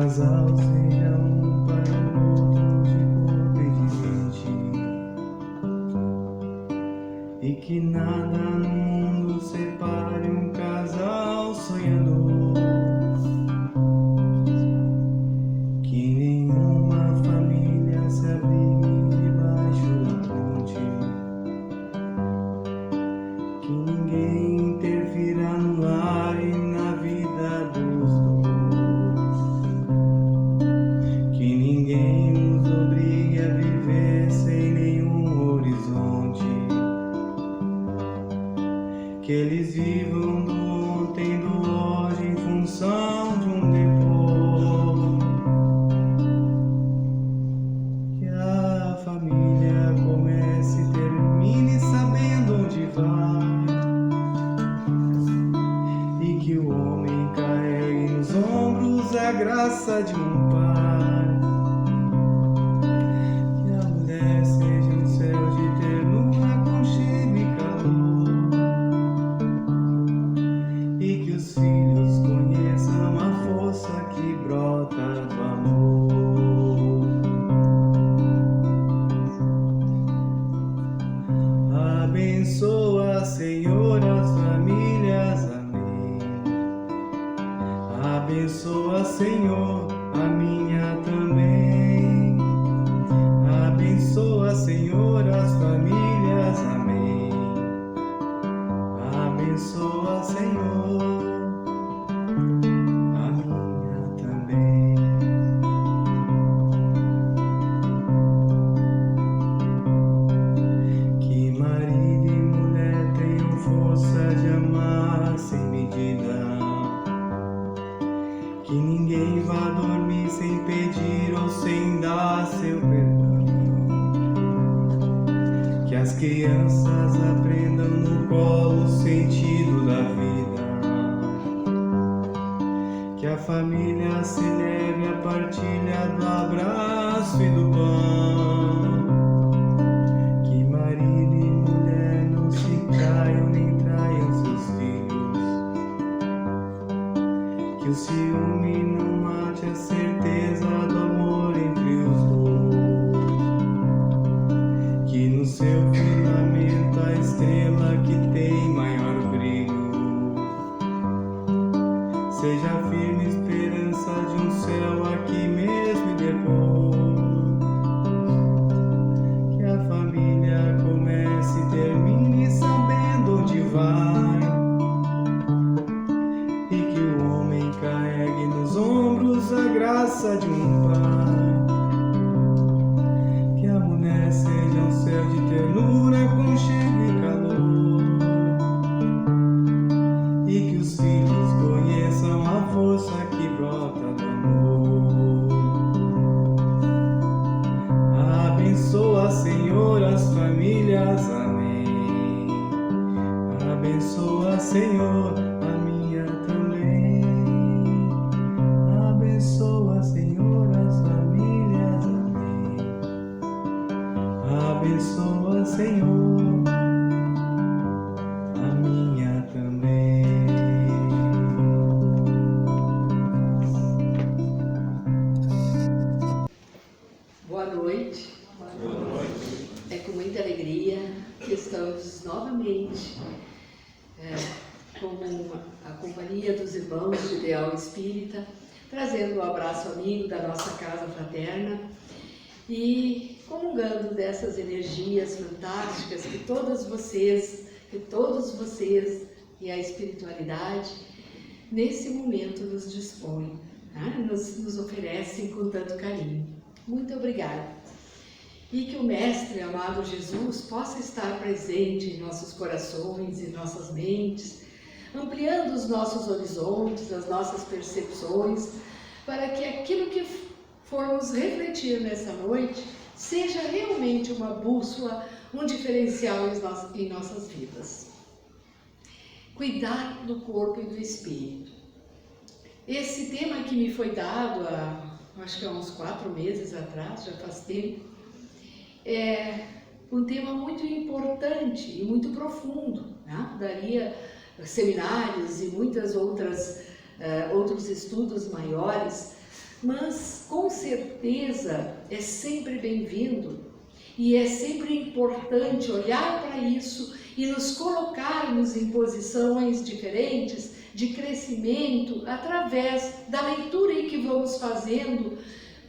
casal seja um para o outro de corpo e de mente, e que nada no mundo separe um casal sonhador, que nenhuma família se abrigue debaixo da ponte, que ninguém interfira no lar e na vida dos dois, que ninguém nos obrigue a viver sem nenhum horizonte, que eles vivam do ontem, do hoje em função de um depois, que a família comece e termine sabendo onde vai, e que o homem carregue nos ombros a graça de um pai, que a mulher seja um céu de ternura, aconchego e calor, e que os filhos conheçam a força que brota do amor. Abençoa, Senhor, as famílias, amém. Abençoa, Senhor, a minha também. Abençoa, Senhor, as famílias, amém. Abençoa, Senhor, a minha também. Que marido e mulher tenham força de amar sem medida, que ninguém vá dormir sem pedir ou sem dar seu perdão, que as crianças aprendam no colo o sentido da vida, que a família celebre a partilha do abraço e do pão, que marido e mulher não se traiam nem traiam seus filhos, que o ciúme não mate a certeza do amor entre os dois, que no seu firmamento a estrela que tem maior brilho seja a firme esperança de um céu aqui mesmo e depois, que a família comece e termine sabendo onde vai, e que o homem carregue nos ombros a graça de um pai, que a mulher seja um céu de ternura, aconchego e calor, e que os filhos conheçam a força que brota do amor. Abençoa, Senhor, as famílias, amém. Abençoa, Senhor, a minha também. Abençoa, Senhor, as famílias, amém. Abençoa, Senhor, a minha também. Boa noite. É com muita alegria que estamos novamente com a companhia dos irmãos de Ideal Espírita, trazendo um abraço amigo da nossa casa fraterna e comungando dessas energias fantásticas que todos vocês e a espiritualidade nesse momento nos dispõem, né? nos oferecem com tanto carinho. Muito obrigada. E que o Mestre amado Jesus possa estar presente em nossos corações e nossas mentes, ampliando os nossos horizontes, as nossas percepções, para que aquilo que formos refletir nessa noite seja realmente uma bússola, um diferencial em nossas vidas. Cuidar do corpo e do espírito. Esse tema que me foi dado acho que há uns 4 meses atrás, já faz tempo, é um tema muito importante e muito profundo, né? Daria seminários e muitas outros estudos maiores mas com certeza é sempre bem-vindo e é sempre importante olhar para isso e nos colocarmos em posições diferentes de crescimento através da leitura que vamos fazendo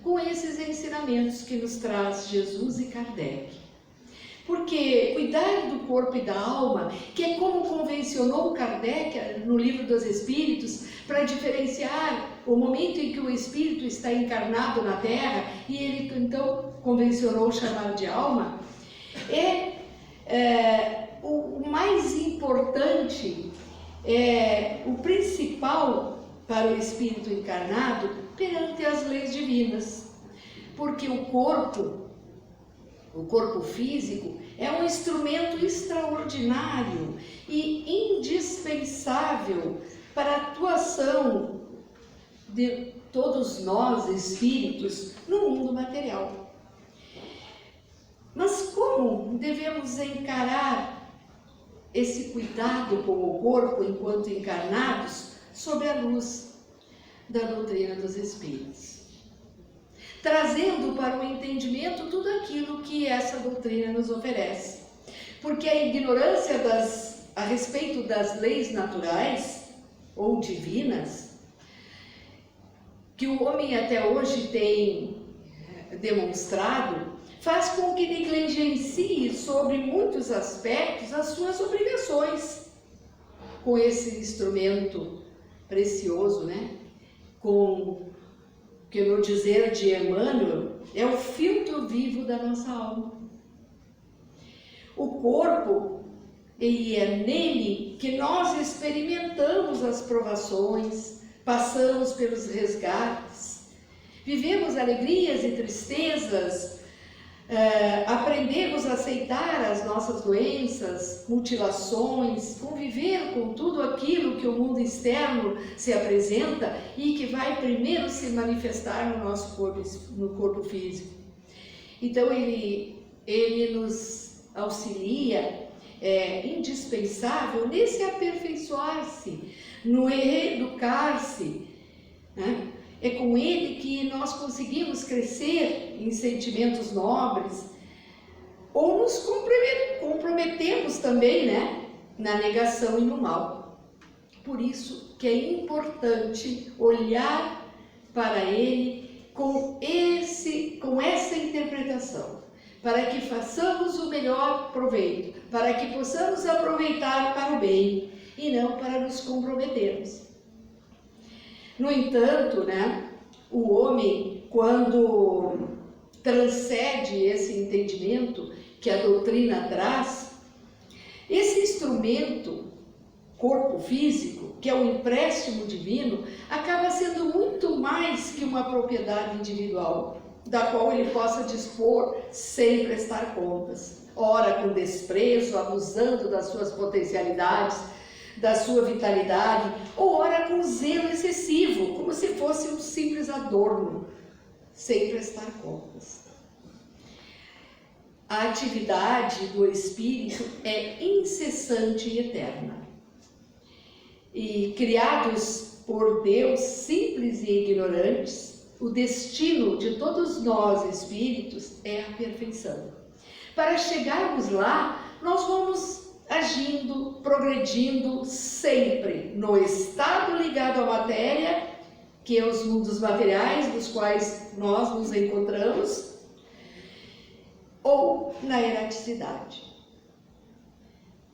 com esses ensinamentos que nos traz Jesus e Kardec. Porque cuidar do corpo e da alma, que é como convencionou Kardec no Livro dos Espíritos, para diferenciar o momento em que o espírito está encarnado na Terra, e ele então convencionou chamar de alma, o mais importante, o principal para o espírito encarnado perante as leis divinas. Porque o corpo físico é um instrumento extraordinário e indispensável para a atuação de todos nós, espíritos, no mundo material. Mas como devemos encarar esse cuidado com o corpo enquanto encarnados sob a luz da doutrina dos Espíritos? Trazendo para o entendimento tudo aquilo que essa doutrina nos oferece. Porque a ignorância a respeito das leis naturais ou divinas, que o homem até hoje tem demonstrado, faz com que negligencie sobre muitos aspectos as suas obrigações com esse instrumento precioso, né? Que no dizer de Emmanuel, é o filtro vivo da nossa alma. O corpo, e é nele que nós experimentamos as provações, passamos pelos resgates, vivemos alegrias e tristezas, aprendemos a aceitar as nossas doenças, mutilações, conviver com tudo aquilo que o mundo externo se apresenta e que vai primeiro se manifestar no nosso corpo, no corpo físico. Então ele nos auxilia, é indispensável nesse aperfeiçoar-se, no reeducar-se, né? É com ele que nós conseguimos crescer em sentimentos nobres, ou nos comprometemos também, né, na negação e no mal. Por isso que é importante olhar para ele com essa interpretação, para que façamos o melhor proveito, para que possamos aproveitar para o bem e não para nos comprometermos. No entanto, né, o homem, quando transcende esse entendimento que a doutrina traz, esse instrumento, corpo físico, que é um empréstimo divino, acaba sendo muito mais que uma propriedade individual, da qual ele possa dispor sem prestar contas, ora com desprezo, abusando das suas potencialidades, da sua vitalidade, ou ora com zelo excessivo, como se fosse um simples adorno, sem prestar contas. A atividade do espírito é incessante e eterna. E criados por Deus, simples e ignorantes, o destino de todos nós espíritos é a perfeição. Para chegarmos lá, nós vamos agindo, progredindo sempre no estado ligado à matéria, que é os mundos materiais dos quais nós nos encontramos, ou na erraticidade.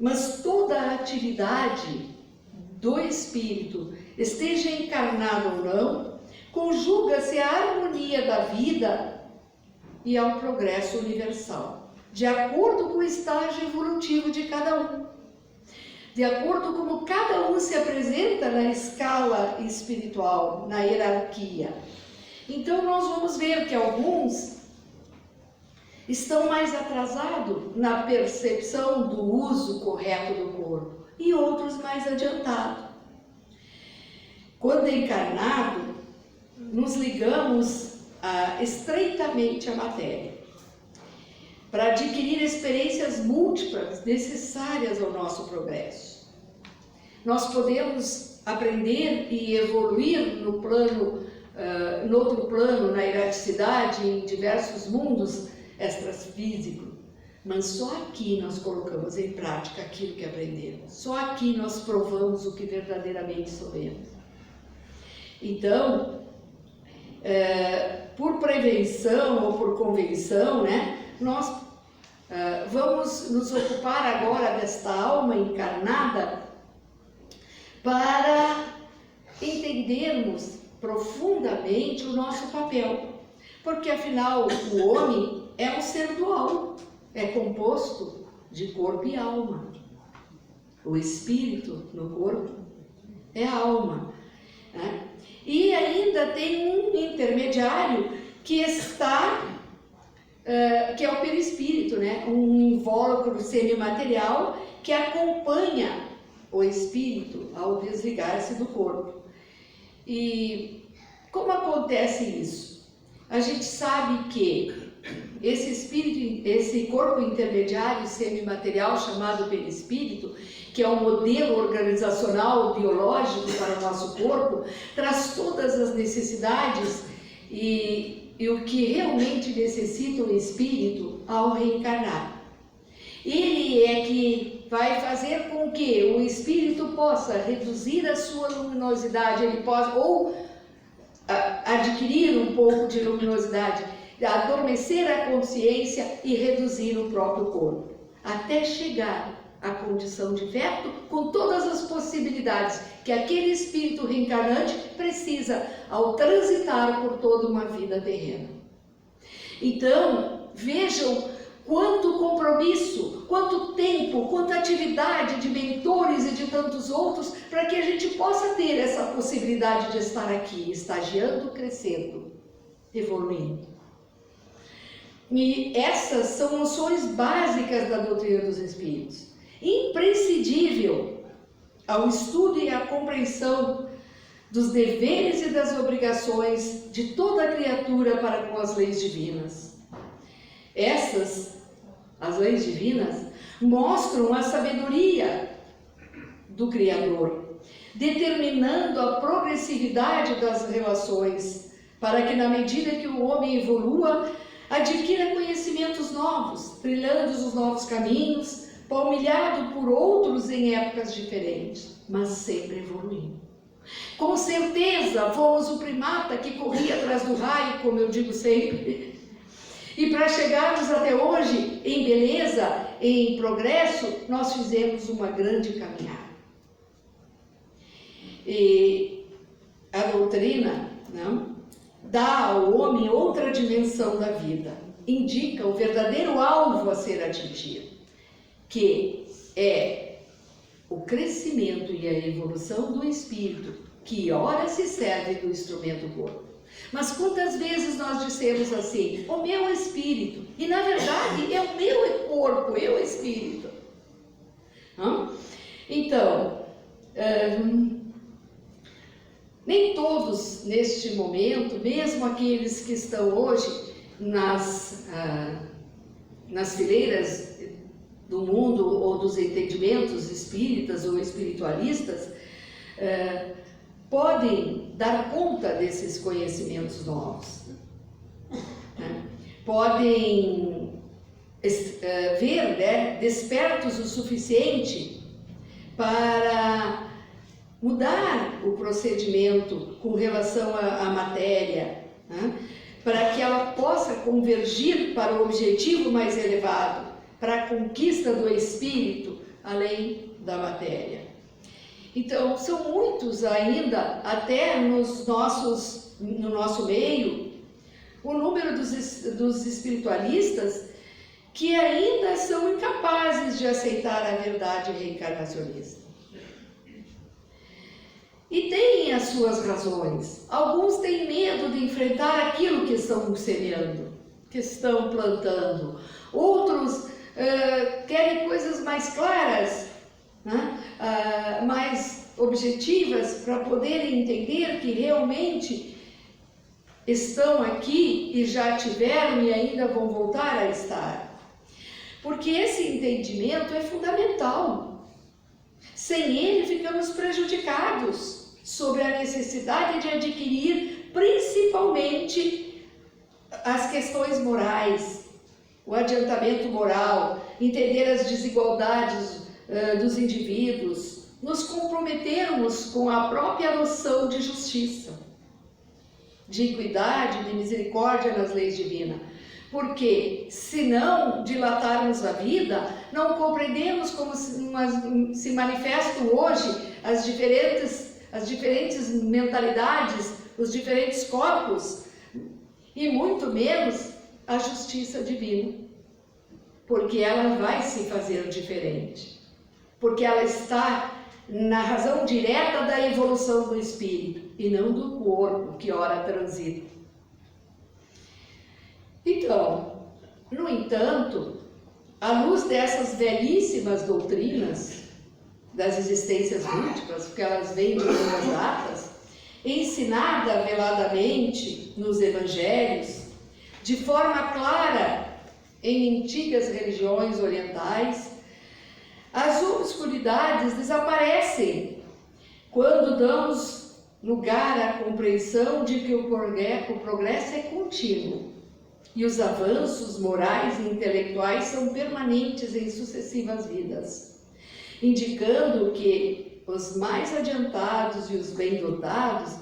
Mas toda a atividade do espírito, esteja encarnado ou não, conjuga-se à harmonia da vida e ao progresso universal, de acordo com o estágio evolutivo de cada um, de acordo como cada um se apresenta na escala espiritual, na hierarquia. Então nós vamos ver que alguns estão mais atrasados na percepção do uso correto do corpo e outros mais adiantados. Quando encarnado, nos ligamos estreitamente à matéria, para adquirir experiências múltiplas necessárias ao nosso progresso. Nós podemos aprender e evoluir no plano no outro plano, na erraticidade, em diversos mundos extrafísicos. Mas só aqui nós colocamos em prática aquilo que aprendemos. Só aqui nós provamos o que verdadeiramente sabemos. Então, por prevenção ou por convenção, né, nós vamos nos ocupar agora desta alma encarnada para entendermos profundamente o nosso papel. Porque, afinal, o homem é um ser dual. É composto de corpo e alma. O espírito no corpo é a alma, né? E ainda tem um intermediário que está, que é o perispírito, né? Um invólucro semimaterial que acompanha o espírito ao desligar-se do corpo. E como acontece isso? A gente sabe que esse espírito, esse corpo intermediário semimaterial chamado perispírito, que é um modelo organizacional biológico para o nosso corpo, traz todas as necessidades e o que realmente necessita o espírito ao reencarnar. Ele é que vai fazer com que o espírito possa reduzir a sua luminosidade, ele possa ou adquirir um pouco de luminosidade, adormecer a consciência e reduzir o próprio corpo, até chegar à condição de feto, com todas as possibilidades que aquele espírito reencarnante precisa ao transitar por toda uma vida terrena. Então, vejam quanto compromisso, quanto tempo, quanta atividade de mentores e de tantos outros para que a gente possa ter essa possibilidade de estar aqui, estagiando, crescendo, evoluindo. E essas são noções básicas da doutrina dos Espíritos, imprescindível ao estudo e à compreensão dos deveres e das obrigações de toda criatura para com as leis divinas. Essas, as leis divinas, mostram a sabedoria do Criador, determinando a progressividade das relações, para que na medida que o homem evolua, adquira conhecimentos novos, trilhando os novos caminhos, palmilhado por outros em épocas diferentes, mas sempre evoluindo. Com certeza fomos o primata que corria atrás do raio, como eu digo sempre. E para chegarmos até hoje em beleza, em progresso, nós fizemos uma grande caminhada. E a doutrina, não, dá ao homem outra dimensão da vida, indica o verdadeiro alvo a ser atingido, que é o crescimento e a evolução do espírito, que ora se serve do instrumento corpo. Mas quantas vezes nós dissemos assim, o meu espírito, e na verdade é o meu corpo, eu espírito. Então, nem todos neste momento, mesmo aqueles que estão hoje nas fileiras do mundo ou dos entendimentos espíritas ou espiritualistas, podem dar conta desses conhecimentos novos, podem ver, né, despertos o suficiente para mudar o procedimento com relação à matéria, né, para que ela possa convergir para o objetivo mais elevado, para a conquista do espírito além da matéria. Então, são muitos ainda, até no nosso meio, o número dos espiritualistas que ainda são incapazes de aceitar a verdade reencarnacionista. E têm as suas razões. Alguns têm medo de enfrentar aquilo que estão semeando, que estão plantando. Outros querem coisas mais claras, né? Mais objetivas, para poderem entender que realmente estão aqui e já tiveram e ainda vão voltar a estar. Porque esse entendimento é fundamental. Sem ele ficamos prejudicados sobre a necessidade de adquirir principalmente as questões morais, o adiantamento moral, entender as desigualdades dos indivíduos, nos comprometermos com a própria noção de justiça, de equidade, de misericórdia nas leis divinas. Porque, se não dilatarmos a vida, não compreendemos como se manifestam hoje as diferentes mentalidades, os diferentes corpos, e muito menos a justiça divina. Porque ela vai se fazer diferente. Porque ela está na razão direta da evolução do espírito, e não do corpo que ora transita. Então, no entanto, à luz dessas belíssimas doutrinas das existências múltiplas, porque elas vêm de longas datas, ensinada veladamente nos evangelhos, de forma clara em antigas religiões orientais, as obscuridades desaparecem quando damos lugar à compreensão de que o progresso é contínuo e os avanços morais e intelectuais são permanentes em sucessivas vidas, indicando que os mais adiantados e os bem-dotados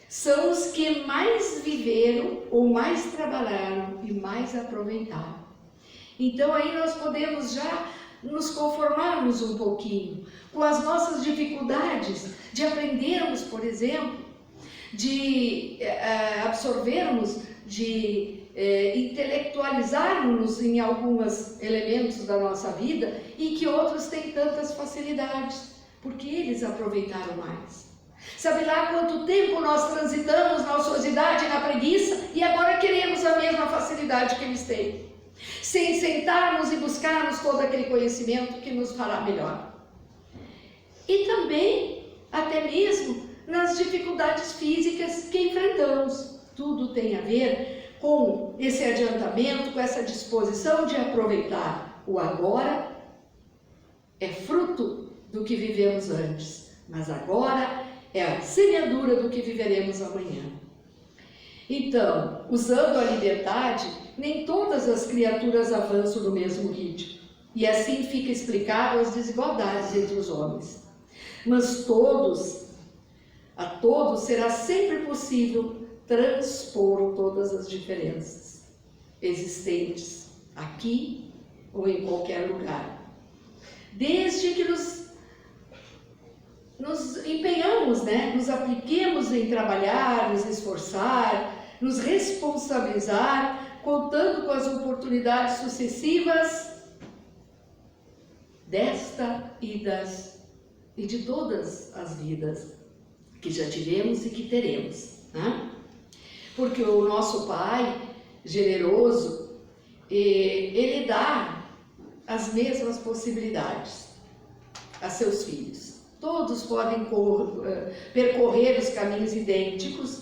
são os que mais viveram ou mais trabalharam e mais aproveitaram. Então aí nós podemos já nos conformarmos um pouquinho com as nossas dificuldades de aprendermos, por exemplo, de absorvermos, de intelectualizarmos em alguns elementos da nossa vida e que outros têm tantas facilidades, porque eles aproveitaram mais. Sabe lá quanto tempo nós transitamos na ociosidade e na preguiça e agora queremos a mesma facilidade que eles têm, sem sentarmos e buscarmos todo aquele conhecimento que nos fará melhor. E também, até mesmo, nas dificuldades físicas que enfrentamos. Tudo tem a ver com esse adiantamento, com essa disposição de aproveitar o agora. É fruto do que vivemos antes, mas agora é a semeadura do que viveremos amanhã. Então, usando a liberdade, nem todas as criaturas avançam no mesmo ritmo, e assim fica explicado as desigualdades entre os homens. Mas a todos será sempre possível transpor todas as diferenças existentes aqui ou em qualquer lugar, desde que nos empenhamos, nos apliquemos em trabalhar, nos esforçar, nos responsabilizar, contando com as oportunidades sucessivas desta e de todas as vidas que já tivemos e que teremos, né? Porque o nosso Pai generoso, Ele dá as mesmas possibilidades a seus filhos. Todos podem percorrer os caminhos idênticos.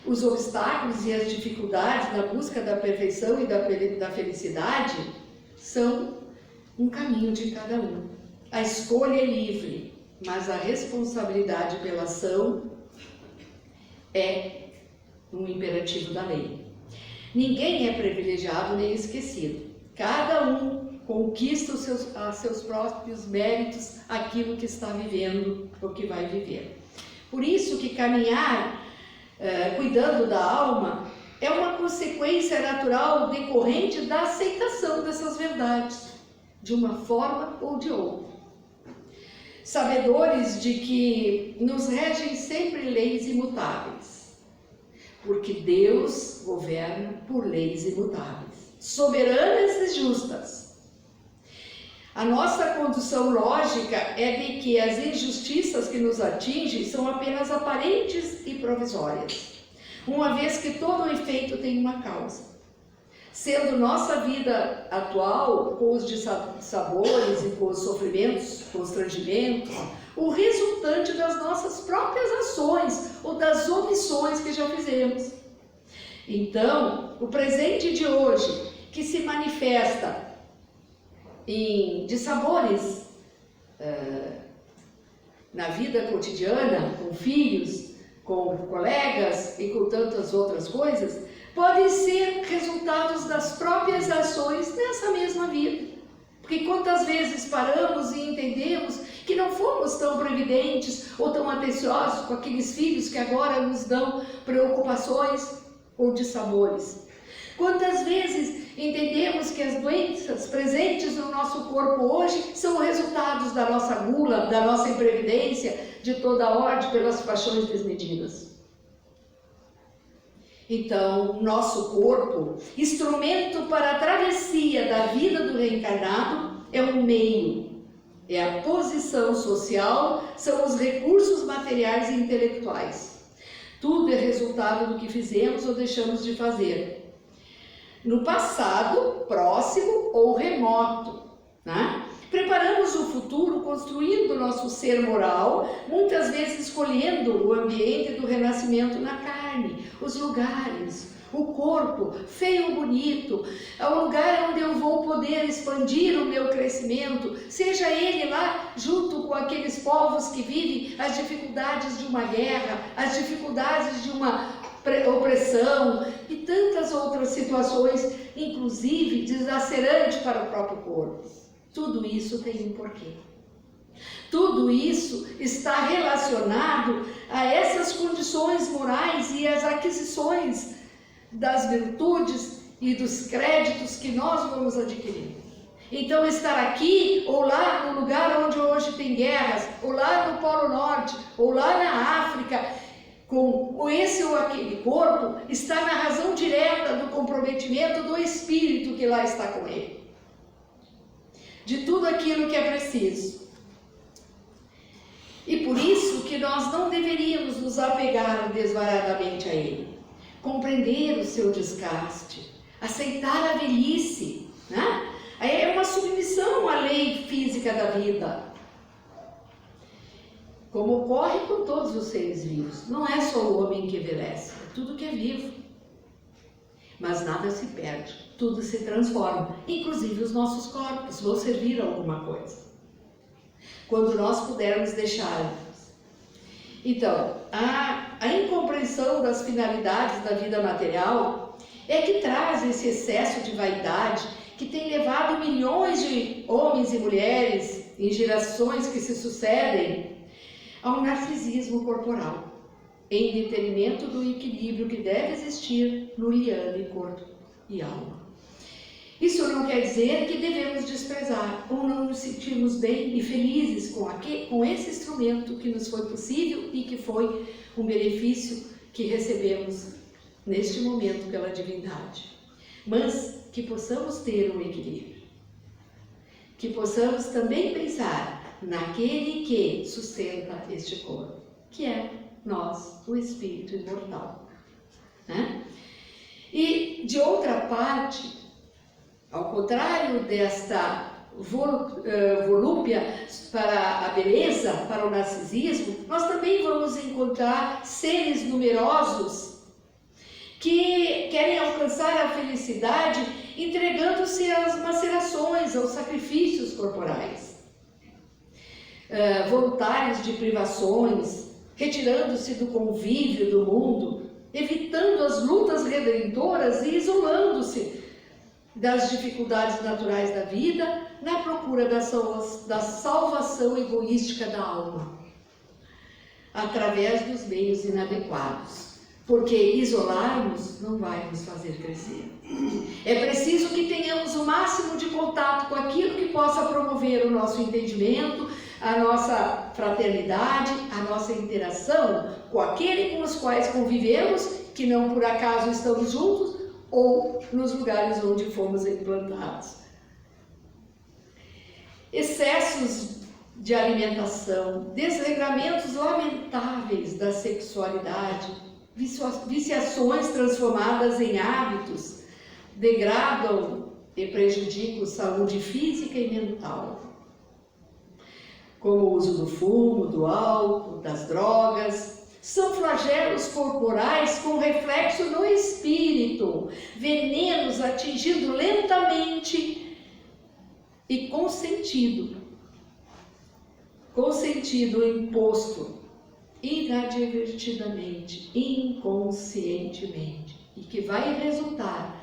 Os obstáculos e as dificuldades na busca da perfeição e da felicidade são um caminho de cada um. A escolha é livre, mas a responsabilidade pela ação é um imperativo da lei. Ninguém é privilegiado nem esquecido. Cada um conquista a seus próprios méritos aquilo que está vivendo ou que vai viver. Por isso que caminhar cuidando da alma é uma consequência natural decorrente da aceitação dessas verdades, de uma forma ou de outra. Sabedores de que nos regem sempre leis imutáveis, porque Deus governa por leis imutáveis, soberanas e justas. A nossa condição lógica é de que as injustiças que nos atingem são apenas aparentes e provisórias, uma vez que todo efeito tem uma causa. Sendo nossa vida atual, com os dissabores e com os sofrimentos, constrangimentos, o resultante das nossas próprias ações ou das omissões que já fizemos. Então, o presente de hoje, que se manifesta em dissabores na vida cotidiana, com filhos, com colegas e com tantas outras coisas, podem ser resultados das próprias ações nessa mesma vida. Porque quantas vezes paramos e entendemos que não fomos tão previdentes ou tão atenciosos com aqueles filhos que agora nos dão preocupações ou dissabores. Quantas vezes entendemos que as doenças presentes no nosso corpo hoje são resultados da nossa gula, da nossa imprevidência, de toda a ordem pelas paixões desmedidas. Então, nosso corpo, instrumento para a travessia da vida do reencarnado, é um meio, é a posição social, são os recursos materiais e intelectuais. Tudo é resultado do que fizemos ou deixamos de fazer, no passado, próximo ou remoto, né? Preparamos o futuro construindo o nosso ser moral, muitas vezes escolhendo o ambiente do renascimento na carne, os lugares, o corpo, feio ou bonito, é o lugar onde eu vou poder expandir o meu crescimento, seja ele lá junto com aqueles povos que vivem as dificuldades de uma guerra, as dificuldades de uma opressão e tantas outras situações, inclusive deslacerantes para o próprio corpo. Tudo isso tem um porquê. Tudo isso está relacionado a essas condições morais e as aquisições das virtudes e dos créditos que nós vamos adquirir. Então, estar aqui ou lá no lugar onde hoje tem guerras, ou lá no Polo Norte, ou lá na África, com esse ou aquele corpo, está na razão direta do comprometimento do espírito que lá está com ele. De tudo aquilo que é preciso. E por isso que nós não deveríamos nos apegar desvaradamente a ele. Compreender o seu desgaste, aceitar a velhice, né? É uma submissão à lei física da vida. Como ocorre com todos os seres vivos. Não é só o homem que envelhece, é tudo que é vivo. Mas nada se perde, tudo se transforma, inclusive os nossos corpos vão servir a alguma coisa, quando nós pudermos deixar. Então, a incompreensão das finalidades da vida material é que traz esse excesso de vaidade que tem levado milhões de homens e mulheres em gerações que se sucedem ao narcisismo corporal, em detrimento do equilíbrio que deve existir no liame, corpo e alma. Isso não quer dizer que devemos desprezar ou não nos sentirmos bem e felizes com esse instrumento que nos foi possível e que foi um benefício que recebemos neste momento pela divindade. Mas que possamos ter um equilíbrio, que possamos também pensar naquele que sustenta este corpo, que é nós, o espírito imortal, né? E de outra parte, ao contrário desta volúpia para a beleza, para o narcisismo, nós também vamos encontrar seres numerosos que querem alcançar a felicidade entregando-se às macerações, aos sacrifícios corporais, voluntários de privações, retirando-se do convívio do mundo, evitando as lutas redentoras e isolando-se das dificuldades naturais da vida na procura da salvação egoística da alma, através dos meios inadequados, porque isolar-nos não vai nos fazer crescer. É preciso que tenhamos o máximo de contato com aquilo que possa promover o nosso entendimento, a nossa fraternidade, a nossa interação com aquele com os quais convivemos, que não por acaso estamos juntos, ou nos lugares onde fomos implantados. Excessos de alimentação, desregramentos lamentáveis da sexualidade, viciações transformadas em hábitos, degradam e prejudicam a saúde física e mental, como o uso do fumo, do álcool, das drogas. São flagelos corporais com reflexo no espírito, venenos atingindo lentamente e com sentido imposto inadvertidamente, inconscientemente, e que vai resultar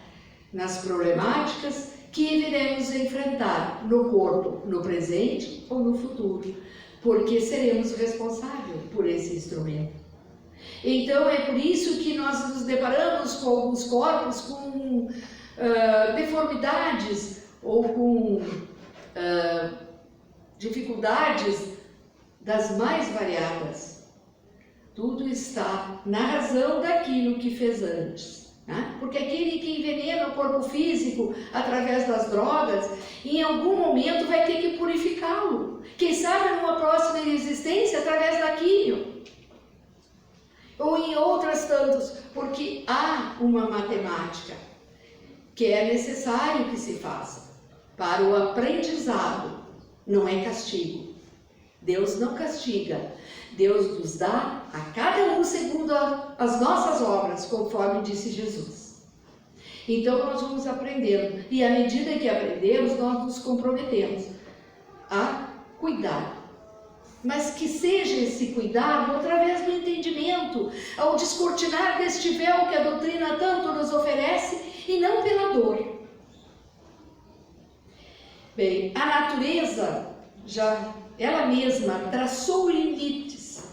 nas problemáticas que iremos enfrentar no corpo, no presente ou no futuro, porque seremos responsáveis por esse instrumento. Então é por isso que nós nos deparamos com alguns corpos com deformidades ou com dificuldades das mais variadas. Tudo está na razão daquilo que fez antes. Porque aquele que envenena o corpo físico através das drogas, em algum momento vai ter que purificá-lo. Quem sabe numa próxima existência através da químio. Ou em outras tantas, porque há uma matemática que é necessário que se faça para o aprendizado. Não é castigo. Deus não castiga. Deus nos dá a cada um segundo as nossas obras, conforme disse Jesus. Então nós vamos aprendendo, e à medida que aprendemos, nós nos comprometemos a cuidar. Mas que seja esse cuidado através do entendimento, ao descortinar deste véu que a doutrina tanto nos oferece, e não pela dor. Bem, a natureza já ela mesma traçou limites,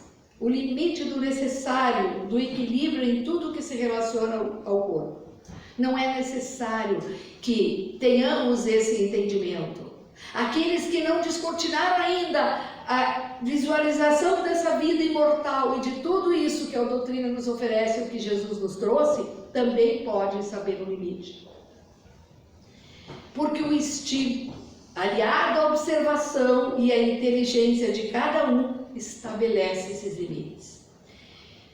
o limite do necessário, do equilíbrio em tudo que se relaciona ao corpo. Não é necessário que tenhamos esse entendimento. Aqueles que não descortinaram ainda a visualização dessa vida imortal e de tudo isso que a doutrina nos oferece, o que Jesus nos trouxe, também podem saber o limite. Porque o instinto, aliado à observação e à inteligência de cada um, estabelece esses limites,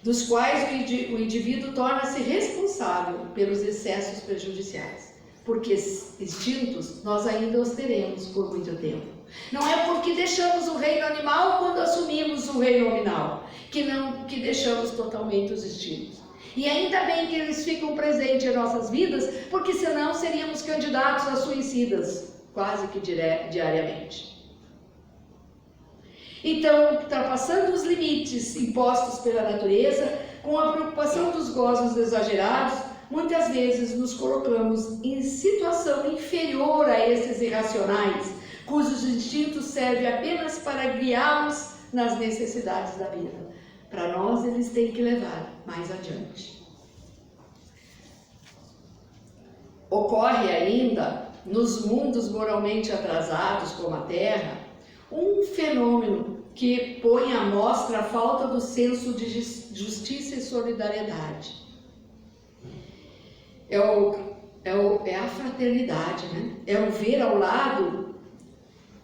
dos quais o indivíduo torna-se responsável pelos excessos prejudiciais, porque instintos nós ainda os teremos por muito tempo. Não é porque deixamos o reino animal quando assumimos o reino nominal, que deixamos totalmente os instintos. E ainda bem que eles ficam presentes em nossas vidas, porque senão seríamos candidatos a suicidas, quase que diariamente. Então, ultrapassando os limites impostos pela natureza, com a preocupação dos gozos exagerados, muitas vezes nos colocamos em situação inferior a esses irracionais, cujos instintos servem apenas para guiá-los nas necessidades da vida. Para nós, eles têm que levar mais adiante. Ocorre ainda, nos mundos moralmente atrasados, como a Terra, um fenômeno que põe à mostra a falta do senso de justiça e solidariedade. É a fraternidade, né? É o ver ao lado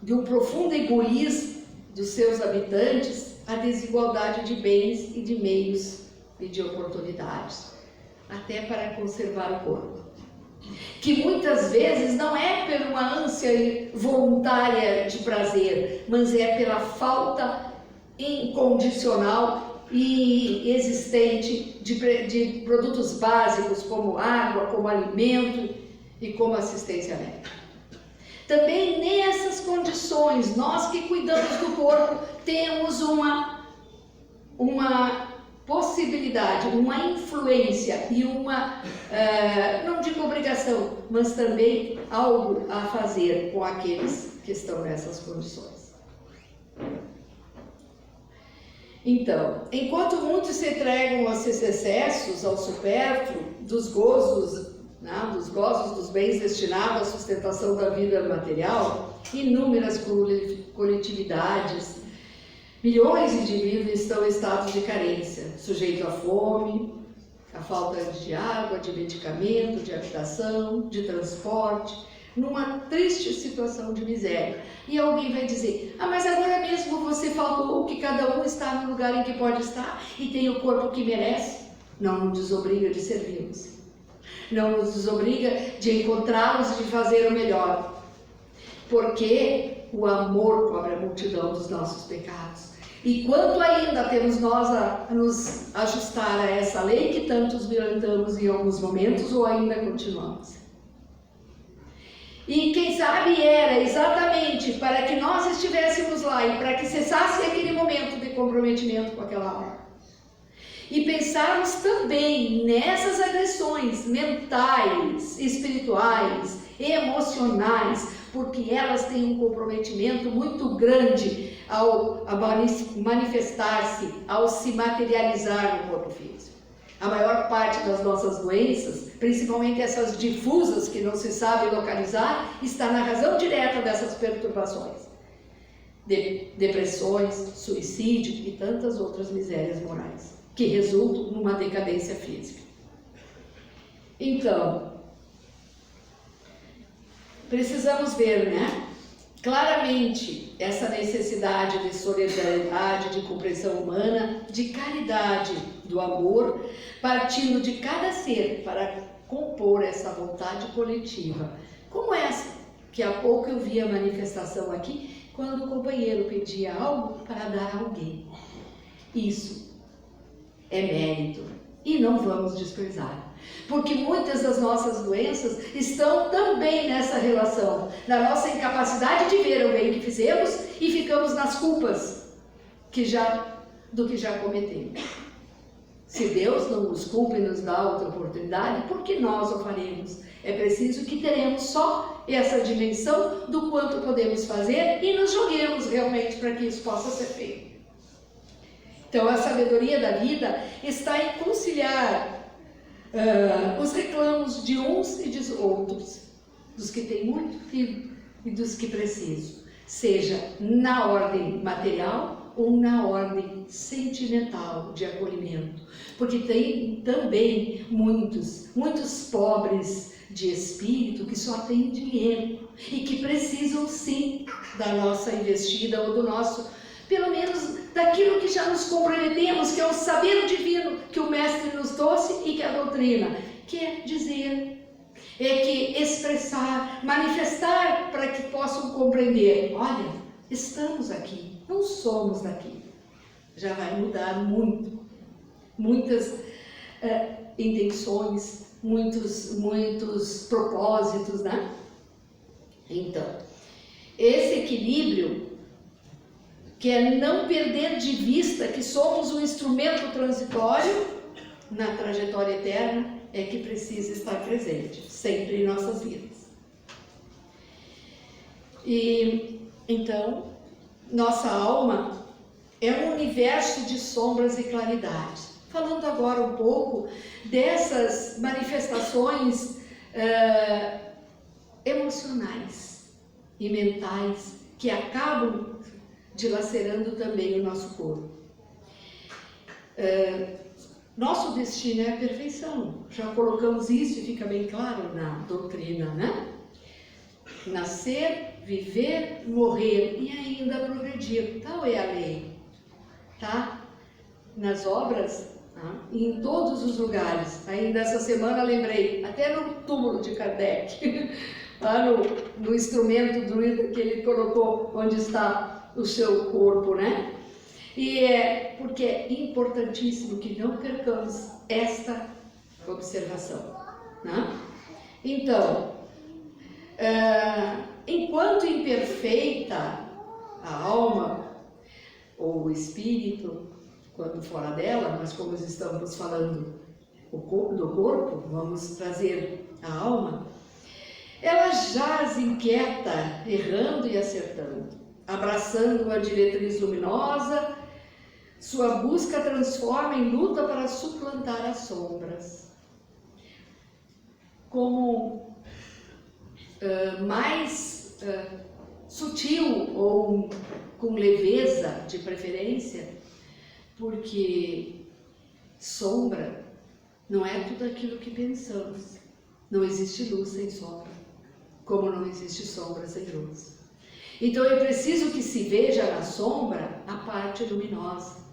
de um profundo egoísmo dos seus habitantes a desigualdade de bens e de meios e de oportunidades, até para conservar o corpo. Que muitas vezes não é por uma ânsia voluntária de prazer, mas é pela falta incondicional e existente de produtos básicos como água, como alimento e como assistência médica. Também nessas condições, nós que cuidamos do corpo, temos uma possibilidade, uma influência e uma, não digo obrigação, mas também algo a fazer com aqueles que estão nessas condições. Então, enquanto muitos se entregam a esses excessos, ao supérfluo, dos gozos dos bens destinados à sustentação da vida material, inúmeras coletividades, milhões de indivíduos estão em estado de carência, sujeitos à fome, à falta de água, de medicamento, de habitação, de transporte, numa triste situação de miséria. E alguém vai dizer, mas agora mesmo você falou que cada um está no lugar em que pode estar e tem o corpo que merece. Não nos desobriga de servi-los. Não nos desobriga de encontrá-los e de fazer o melhor. Porque o amor cobre a multidão dos nossos pecados. E quanto ainda temos nós a nos ajustar a essa lei que tantos violentamos em alguns momentos ou ainda continuamos? E quem sabe era exatamente para que nós estivéssemos lá e para que cessasse aquele momento de comprometimento com aquela alma. E pensarmos também nessas agressões mentais, espirituais, emocionais, porque elas têm um comprometimento muito grande ao manifestar-se, ao se materializar no corpo físico. A maior parte das nossas doenças, principalmente essas difusas que não se sabe localizar, está na razão direta dessas perturbações. Depressões, suicídio e tantas outras misérias morais, que resultam numa decadência física. Então, precisamos ver, claramente essa necessidade de solidariedade, de compreensão humana, de caridade, do amor, partindo de cada ser para compor essa vontade coletiva. Como essa, que há pouco eu vi a manifestação aqui, quando o companheiro pedia algo para dar a alguém. Isso é mérito e não vamos desprezar. Porque muitas das nossas doenças estão também nessa relação, na nossa incapacidade de ver o bem que fizemos e ficamos nas culpas do que já cometemos. Se Deus não nos culpa e nos dá outra oportunidade, por que nós o faremos? É preciso que teremos só essa dimensão do quanto podemos fazer e nos joguemos realmente para que isso possa ser feito. Então a sabedoria da vida está em conciliar os reclamos de uns e de outros, dos que têm muito e dos que precisam, seja na ordem material ou na ordem sentimental de acolhimento, porque tem também muitos pobres de espírito que só têm dinheiro e que precisam sim da nossa investida ou do nosso, pelo menos daquilo que já nos comprometemos, que é o saber divino que o Mestre nos trouxe e que a doutrina quer dizer, é que expressar, manifestar para que possam compreender, olha, estamos aqui, não somos daqui. Já vai mudar muitas intenções, muitos propósitos, Então, esse equilíbrio, que é não perder de vista que somos um instrumento transitório na trajetória eterna, é que precisa estar presente, sempre em nossas vidas. E, então, nossa alma é um universo de sombras e claridade. Falando agora um pouco dessas manifestações emocionais e mentais que acabam dilacerando também o nosso corpo. Nosso destino é a perfeição. Já colocamos isso e fica bem claro na doutrina, Nascer, viver, morrer e ainda progredir. Tal é a lei, Nas obras, em todos os lugares. Ainda essa semana lembrei, até no túmulo de Kardec, lá no instrumento druida que ele colocou onde está o seu corpo, E é porque é importantíssimo que não percamos esta observação, Então, enquanto imperfeita, a alma ou o espírito, quando fora dela, mas como estamos falando do corpo, vamos trazer a alma, ela jaz inquieta, errando e acertando, abraçando a diretriz luminosa. Sua busca transforma em luta para suplantar as sombras. Como mais sutil ou com leveza de preferência, porque sombra não é tudo aquilo que pensamos. Não existe luz sem sombra, como não existe sombra sem luz. Então é preciso que se veja na sombra a parte luminosa.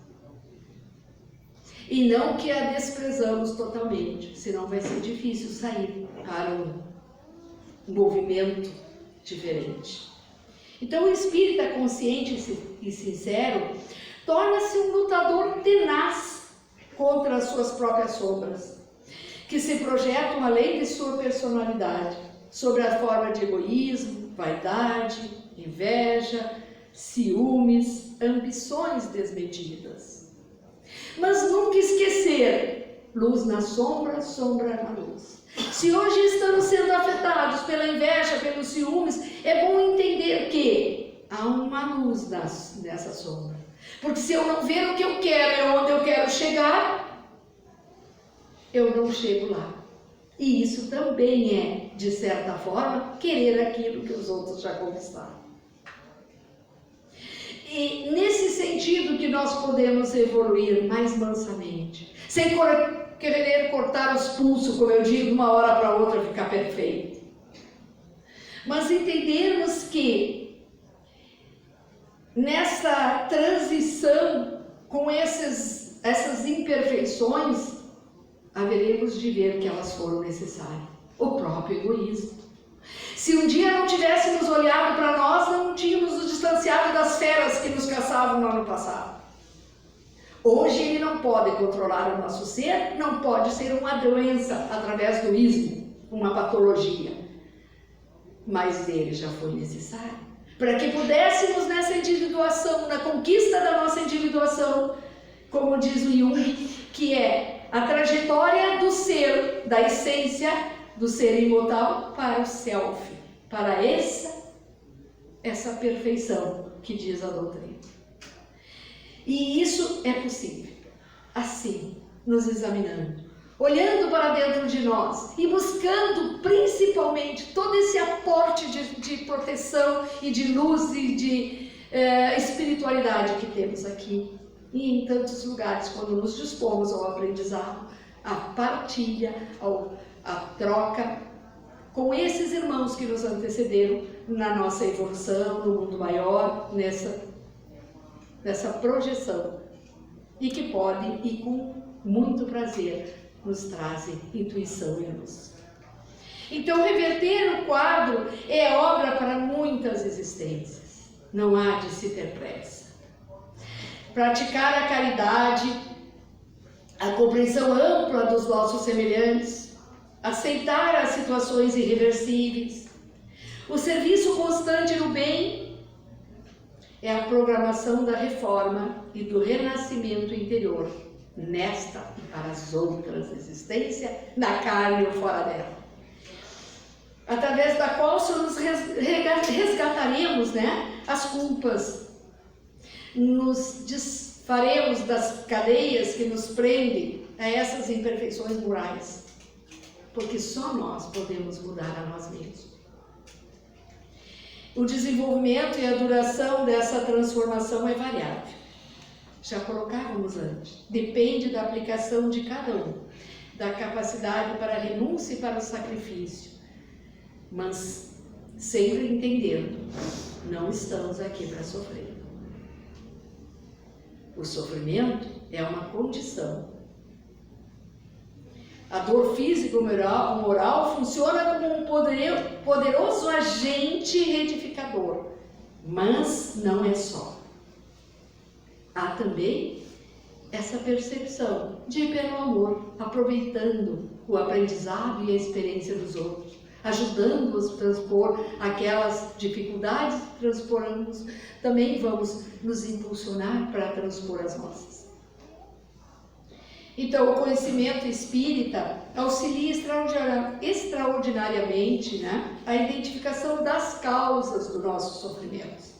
E não que a desprezamos totalmente, senão vai ser difícil sair para um movimento diferente. Então o espírita consciente e sincero torna-se um lutador tenaz contra as suas próprias sombras, que se projetam além de sua personalidade, sobre a forma de egoísmo, vaidade, inveja, ciúmes, ambições desmedidas. Mas nunca esquecer, luz na sombra, sombra na luz. Se hoje estamos sendo afetados pela inveja, pelos ciúmes, é bom entender que há uma luz nessa sombra. Porque se eu não ver o que eu quero e onde eu quero chegar, eu não chego lá. E isso também é, de certa forma, querer aquilo que os outros já conquistaram. E nesse sentido que nós podemos evoluir mais mansamente, sem querer cortar os pulsos, como eu digo, de uma hora para outra ficar perfeito. Mas entendermos que nessa transição com essas imperfeições, haveremos de ver que elas foram necessárias. O próprio egoísmo. Se um dia não tivéssemos olhado para nós, não tínhamos nos distanciado das feras que nos caçavam no ano passado. Hoje ele não pode controlar o nosso ser, não pode ser uma doença através do ismo, uma patologia. Mas ele já foi necessário. Para que pudéssemos nessa individuação, na conquista da nossa individuação, como diz o Jung, que é a trajetória do ser, da essência do ser imortal para o self, para essa perfeição que diz a doutrina. E isso é possível, assim, nos examinando, olhando para dentro de nós e buscando principalmente todo esse aporte de proteção e de luz e de espiritualidade que temos aqui e em tantos lugares, quando nos dispomos ao aprendizado, à partilha, à troca com esses irmãos que nos antecederam na nossa evolução, no mundo maior, nessa projeção, e que podem, e com muito prazer, nos trazem intuição e luz. Então, reverter o quadro é obra para muitas existências, não há de se ter pressa. Praticar a caridade, a compreensão ampla dos nossos semelhantes, aceitar as situações irreversíveis, o serviço constante no bem é a programação da reforma e do renascimento interior, nesta e para as outras existências, na carne ou fora dela. Através da qual nos resgataremos, as culpas, nos desfaremos das cadeias que nos prendem a essas imperfeições morais, porque só nós podemos mudar a nós mesmos. O desenvolvimento e a duração dessa transformação é variável. Já colocávamos antes. Depende da aplicação de cada um, da capacidade para a renúncia e para o sacrifício. Mas sempre entendendo, não estamos aqui para sofrer. O sofrimento é uma condição. A dor física ou moral funciona como um poderoso agente retificador, mas não é só. Há também essa percepção de ir pelo amor, aproveitando o aprendizado e a experiência dos outros, ajudando-os a transpor aquelas dificuldades que transporamos, também vamos nos impulsionar para transpor as nossas. Então, o conhecimento espírita auxilia extraordinariamente a identificação das causas do nosso sofrimento,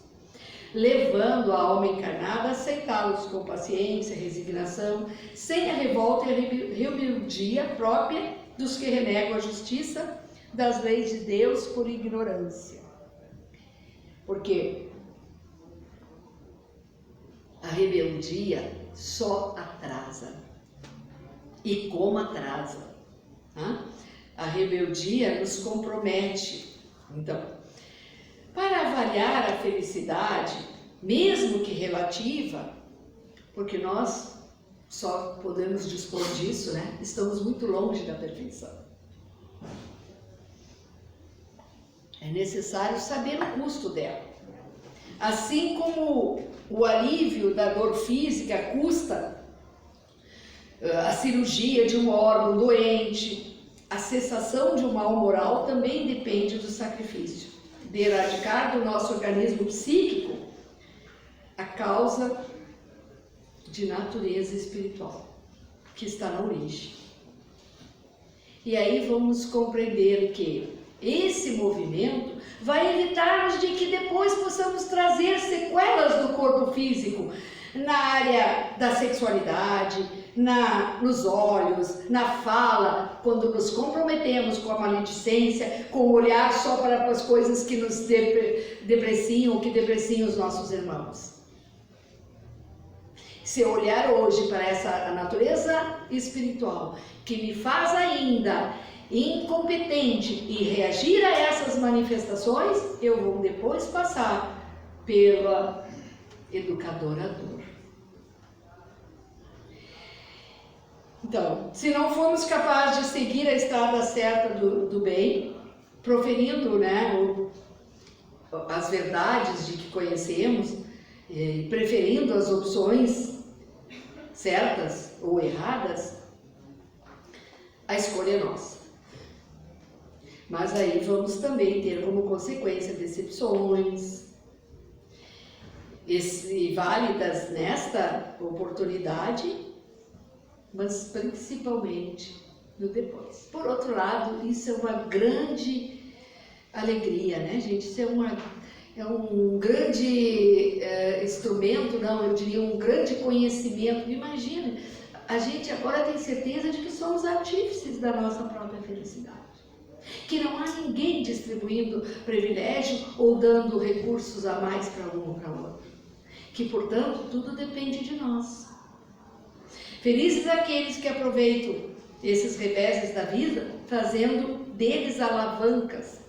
levando a alma encarnada a aceitá-los com paciência, resignação, sem a revolta e a rebeldia própria dos que renegam a justiça das leis de Deus por ignorância. Porque a rebeldia só atrasa. E como atrasa? A rebeldia nos compromete. Então, para avaliar a felicidade, mesmo que relativa, porque nós só podemos dispor disso, estamos muito longe da perfeição. É necessário saber o custo dela. Assim como o alívio da dor física custa a cirurgia de um órgão doente, a cessação de um mal moral também depende do sacrifício, de erradicar do nosso organismo psíquico a causa de natureza espiritual que está na origem. E aí vamos compreender que esse movimento vai evitar-nos de que depois possamos trazer sequelas do corpo físico na área da sexualidade, nos olhos, na fala, quando nos comprometemos com a maledicência, com o olhar só para as coisas que nos depreciam, que depreciam os nossos irmãos. Se eu olhar hoje para essa natureza espiritual, que me faz ainda incompetente e reagir a essas manifestações, eu vou depois passar pela educadora dor. Então, se não formos capazes de seguir a estrada certa do bem, proferindo, as verdades de que conhecemos, preferindo as opções certas ou erradas, a escolha é nossa. Mas aí vamos também ter como consequência decepções, válidas nesta oportunidade, mas principalmente no depois. Por outro lado, isso é uma grande alegria, né, gente? Isso é um grande instrumento, eu diria um grande conhecimento. Imagina, a gente agora tem certeza de que somos artífices da nossa própria felicidade. Que não há ninguém distribuindo privilégio ou dando recursos a mais para um ou para outro. Que, portanto, tudo depende de nós. Felizes aqueles que aproveitam esses reveses da vida, fazendo deles alavancas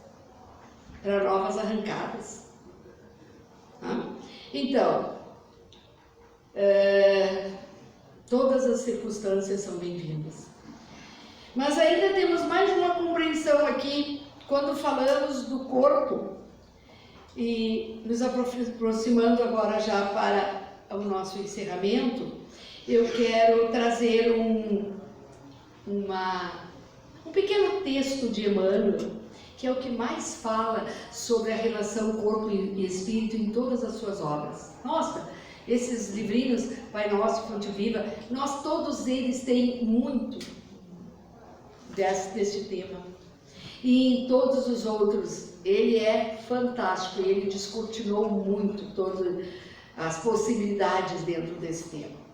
para novas arrancadas. Então, todas as circunstâncias são bem-vindas. Mas ainda temos mais uma compreensão aqui, quando falamos do corpo, e nos aproximando agora já para o nosso encerramento, eu quero trazer um pequeno texto de Emmanuel, que é o que mais fala sobre a relação corpo e espírito em todas as suas obras. Nossa, esses livrinhos, Pai Nosso, Fonte Viva, todos eles têm muito deste tema. E em todos os outros, ele é fantástico, ele descortinou muito todas as possibilidades dentro desse tema.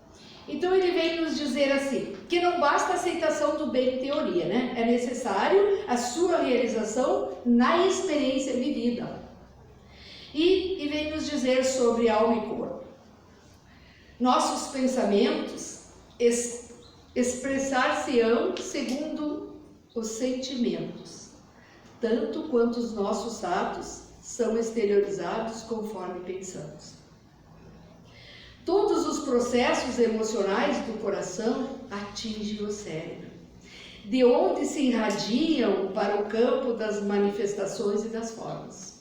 Então ele vem nos dizer assim, que não basta a aceitação do bem em teoria, é necessário a sua realização na experiência vivida. E vem nos dizer sobre alma e corpo. Nossos pensamentos expressar-se-ão segundo os sentimentos, tanto quanto os nossos atos são exteriorizados conforme pensamos. Todos os processos emocionais do coração atingem o cérebro, de onde se irradiam para o campo das manifestações e das formas.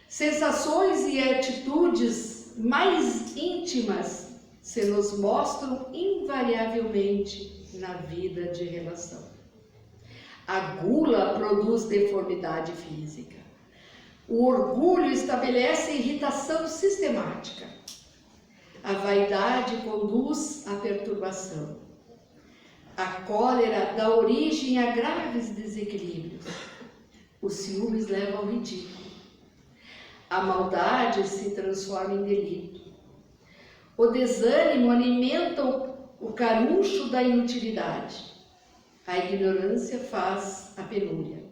Sensações e atitudes mais íntimas se nos mostram invariavelmente na vida de relação. A gula produz deformidade física. O orgulho estabelece irritação sistemática. A vaidade conduz à perturbação. A cólera dá origem a graves desequilíbrios. Os ciúmes levam ao ridículo. A maldade se transforma em delito. O desânimo alimenta o caruncho da inutilidade. A ignorância faz a penúria.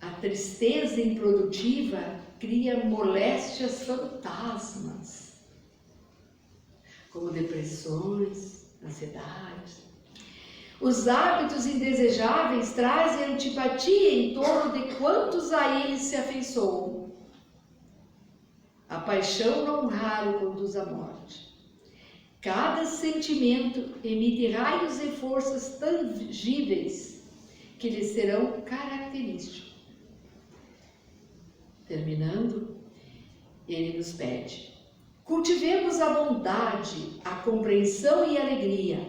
A tristeza improdutiva cria moléstias fantasmas, como depressões, ansiedades. Os hábitos indesejáveis trazem antipatia em torno de quantos a eles se afeiçoam. A paixão não raro conduz à morte. Cada sentimento emite raios e forças tangíveis que lhe serão característicos. Terminando, ele nos pede: cultivemos a bondade, a compreensão e a alegria,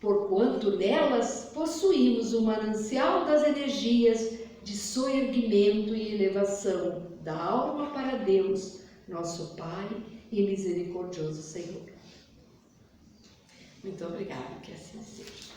porquanto nelas possuímos o manancial das energias de soerguimento e elevação da alma para Deus, nosso Pai e misericordioso Senhor. Muito obrigada, que assim seja.